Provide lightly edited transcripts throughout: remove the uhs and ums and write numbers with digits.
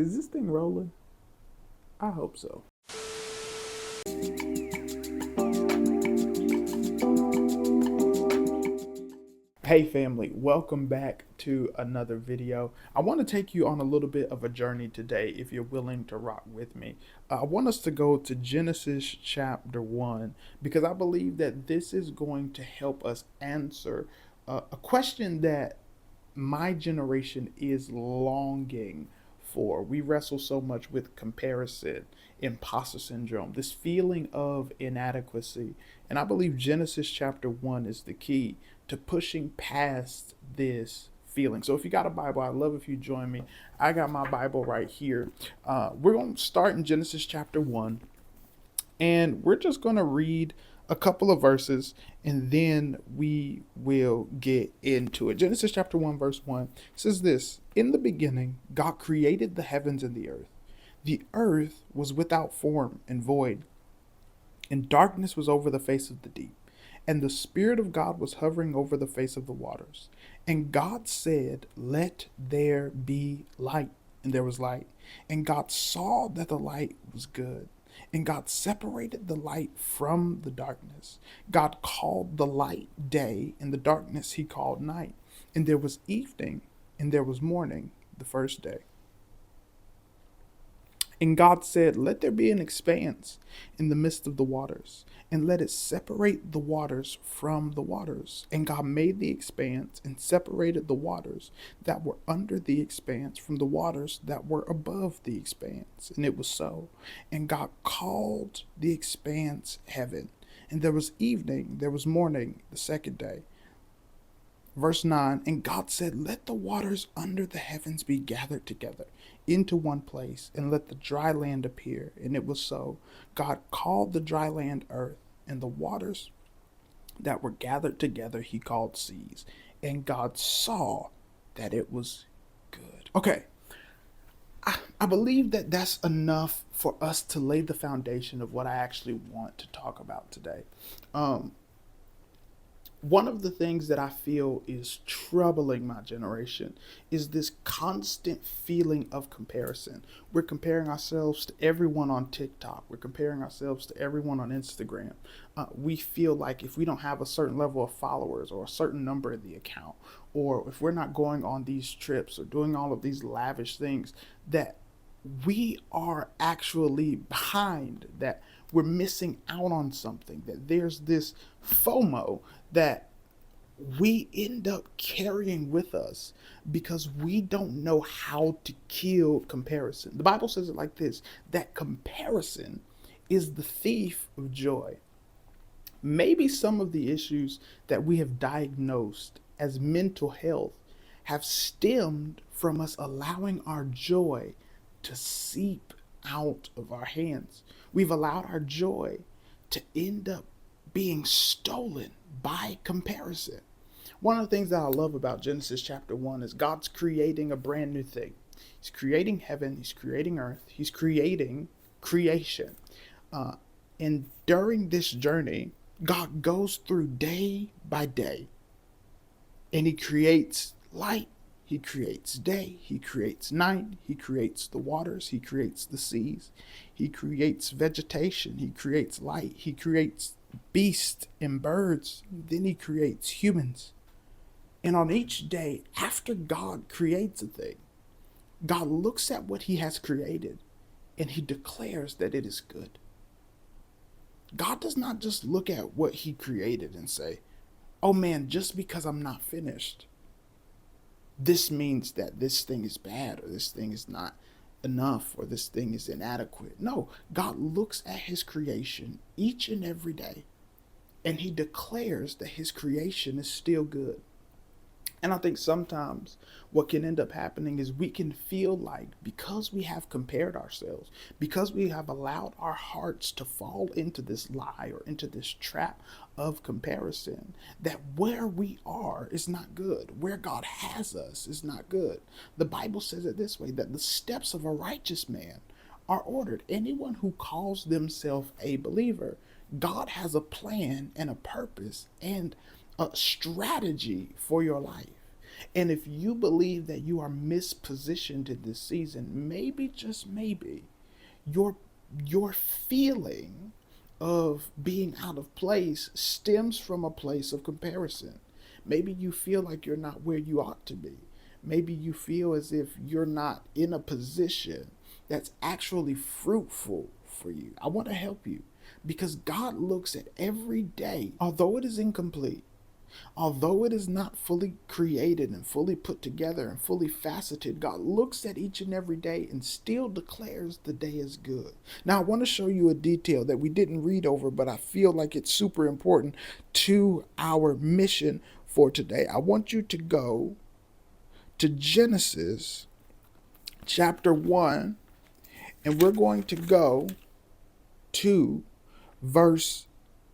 Is this thing rolling? I hope so. Hey family, welcome back to another video. I want to take you on a little bit of a journey today if you're willing to rock with me. I want us to go to Genesis chapter 1 because I believe that this is going to help us answer a question that my generation is longing for. We wrestle so much with comparison, imposter syndrome, this feeling of inadequacy. And I believe Genesis chapter 1 is the key to pushing past this feeling. So if you got a Bible, I'd love if you join me. I got my Bible right here. We're going to start in Genesis chapter 1, and we're just going to read a couple of verses and then we will get into it. Genesis chapter 1, verse 1 says this: In the beginning, God created the heavens and the earth. The earth was without form and void, and darkness was over the face of the deep. And the Spirit of God was hovering over the face of the waters. And God said, Let there be light. And there was light. And God saw that the light was good. And God separated the light from the darkness. God called the light day, and the darkness he called night. And there was evening, and there was morning, the first day. And God said, Let there be an expanse in the midst of the waters, and let it separate the waters from the waters. And God made the expanse and separated the waters that were under the expanse from the waters that were above the expanse. And it was so. And God called the expanse heaven. And there was evening, there was morning, the second day. Verse 9, and God said, Let the waters under the heavens be gathered together into one place, and let the dry land appear. And it was so. God called the dry land earth, and the waters that were gathered together he called seas. And God saw that it was good. Okay, I believe that that's enough for us to lay the foundation of what I actually want to talk about today. One of the things that I feel is troubling my generation is this constant feeling of comparison. We're comparing ourselves to everyone on TikTok. We're comparing ourselves to everyone on Instagram. We feel like if we don't have a certain level of followers or a certain number in the account, or if we're not going on these trips or doing all of these lavish things, that we are actually behind, that we're missing out on something, that there's this FOMO that we end up carrying with us because we don't know how to kill comparison. The Bible says it like this, that comparison is the thief of joy. Maybe some of the issues that we have diagnosed as mental health have stemmed from us allowing our joy to seep out of our hands. We've allowed our joy to end up being stolen by comparison. One of the things that I love about Genesis chapter 1 is God's creating a brand new thing. He's creating heaven, he's creating earth, he's creating creation. And during this journey, God goes through day by day, and he creates light, he creates day, he creates night, he creates the waters, he creates the seas, he creates vegetation, he creates light, he creates beasts and birds, then he creates humans. And on each day after God creates a thing, God looks at what he has created and he declares that it is good. God does not just look at what he created and say, oh man, just because I'm not finished, this means that this thing is bad, or this thing is not enough, or this thing is inadequate. No, God looks at his creation each and every day, and he declares that his creation is still good. And I think sometimes what can end up happening is we can feel like because we have compared ourselves, because we have allowed our hearts to fall into this lie or into this trap of comparison, that where we are is not good. Where God has us is not good. The Bible says it this way, that the steps of a righteous man are ordered. Anyone who calls themselves a believer, God has a plan and a purpose and a strategy for your life. And if you believe that you are mispositioned in this season, maybe, just maybe, your your feeling of being out of place stems from a place of comparison. Maybe you feel like you're not where you ought to be. Maybe you feel as if you're not in a position that's actually fruitful for you. I want to help you because God looks at every day, although it is incomplete, although it is not fully created and fully put together and fully faceted, God looks at each and every day and still declares the day is good. Now, I want to show you a detail that we didn't read over, but I feel like it's super important to our mission for today. I want you to go to Genesis chapter 1, and we're going to go to verse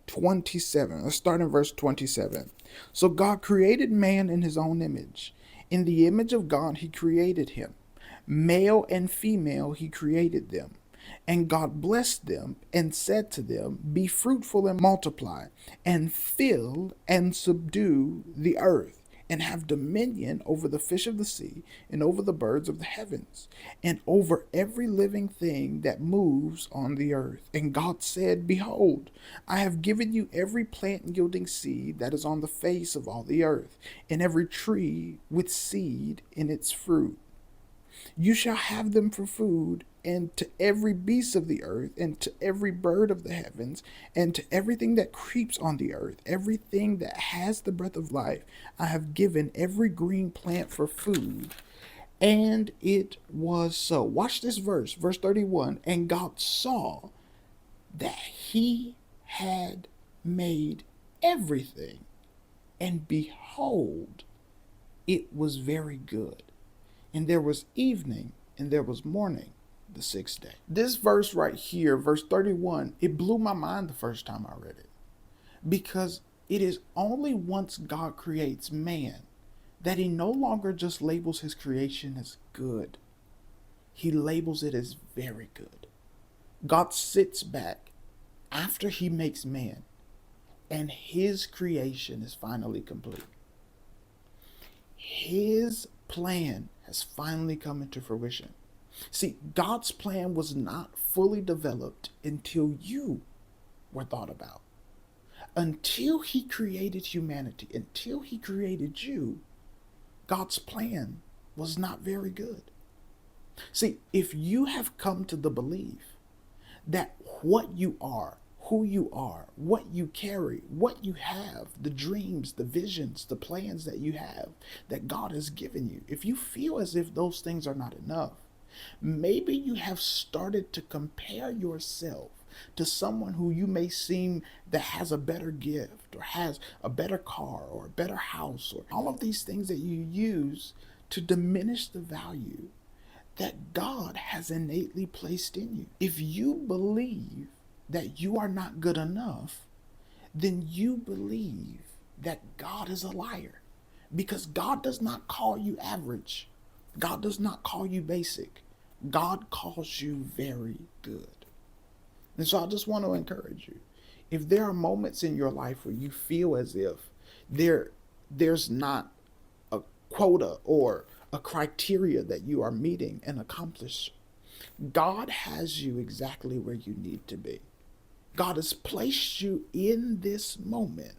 27. Let's start in verse 27. So God created man in his own image. In the image of God, he created him. Male and female, he created them. And God blessed them and said to them, be fruitful and multiply, and fill and subdue the earth, and have dominion over the fish of the sea, and over the birds of the heavens, and over every living thing that moves on the earth. And God said, behold, I have given you every plant yielding seed that is on the face of all the earth, and every tree with seed in its fruit. You shall have them for food, and to every beast of the earth, and to every bird of the heavens, and to everything that creeps on the earth, everything that has the breath of life, I have given every green plant for food. And it was so. Watch this verse, verse 31. And God saw that he had made everything, and behold, it was very good. And there was evening, and there was morning, the sixth day. This verse right here, verse 31, it blew my mind the first time I read it. Because it is only once God creates man that he no longer just labels his creation as good. He labels it as very good. God sits back after he makes man, and his creation is finally complete. His plan has finally come into fruition. See, God's plan was not fully developed until you were thought about. Until he created humanity, until he created you, God's plan was not very good. See, if you have come to the belief that what you are, who you are, what you carry, what you have, the dreams, the visions, the plans that you have, that God has given you, if you feel as if those things are not enough, maybe you have started to compare yourself to someone who you may seem that has a better gift or has a better car or a better house or all of these things that you use to diminish the value that God has innately placed in you. If you believe that you are not good enough, then you believe that God is a liar. Because God does not call you average. God does not call you basic. God calls you very good. And so I just want to encourage you. If there are moments in your life where you feel as if there's not a quota or a criteria that you are meeting and accomplish, God has you exactly where you need to be. God has placed you in this moment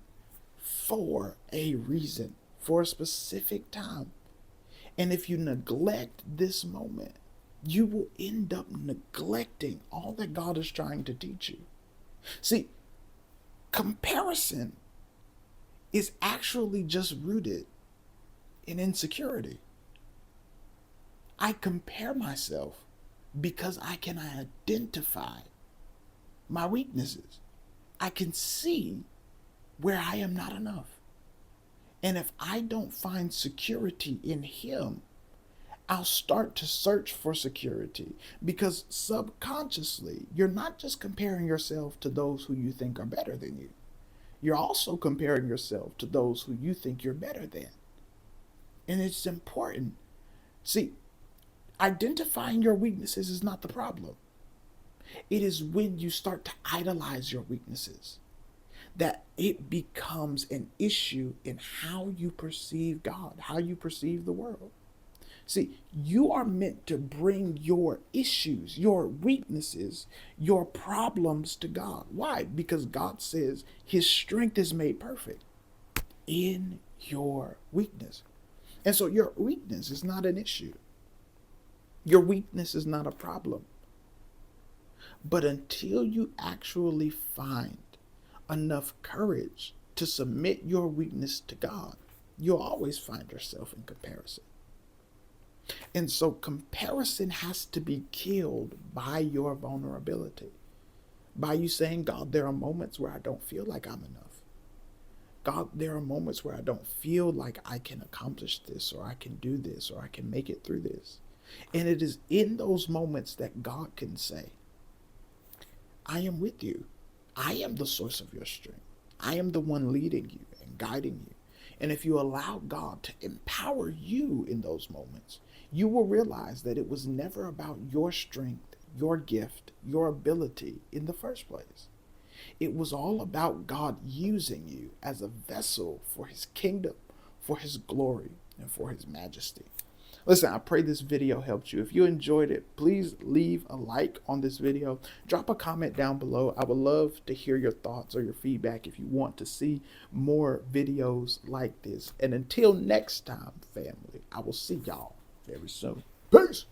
for a reason, for a specific time. And if you neglect this moment, you will end up neglecting all that God is trying to teach you. See, comparison is actually just rooted in insecurity. I compare myself because I can identify my weaknesses. I can see where I am not enough. And if I don't find security in him, I'll start to search for security, because subconsciously, you're not just comparing yourself to those who you think are better than you. You're also comparing yourself to those who you think you're better than. And it's important. See, identifying your weaknesses is not the problem. It is when you start to idolize your weaknesses that it becomes an issue in how you perceive God, how you perceive the world. See, you are meant to bring your issues, your weaknesses, your problems to God. Why? Because God says his strength is made perfect in your weakness. And so your weakness is not an issue. Your weakness is not a problem. But until you actually find enough courage to submit your weakness to God, you'll always find yourself in comparison. And so comparison has to be killed by your vulnerability. By you saying, God, there are moments where I don't feel like I'm enough. God, there are moments where I don't feel like I can accomplish this, or I can do this, or I can make it through this. And it is in those moments that God can say, I am with you. I am the source of your strength. I am the one leading you and guiding you. And if you allow God to empower you in those moments, you will realize that it was never about your strength, your gift, your ability in the first place. It was all about God using you as a vessel for his kingdom, for his glory, and for his majesty. Listen, I pray this video helped you. If you enjoyed it, please leave a like on this video. Drop a comment down below. I would love to hear your thoughts or your feedback if you want to see more videos like this. And until next time, family, I will see y'all very soon. Peace.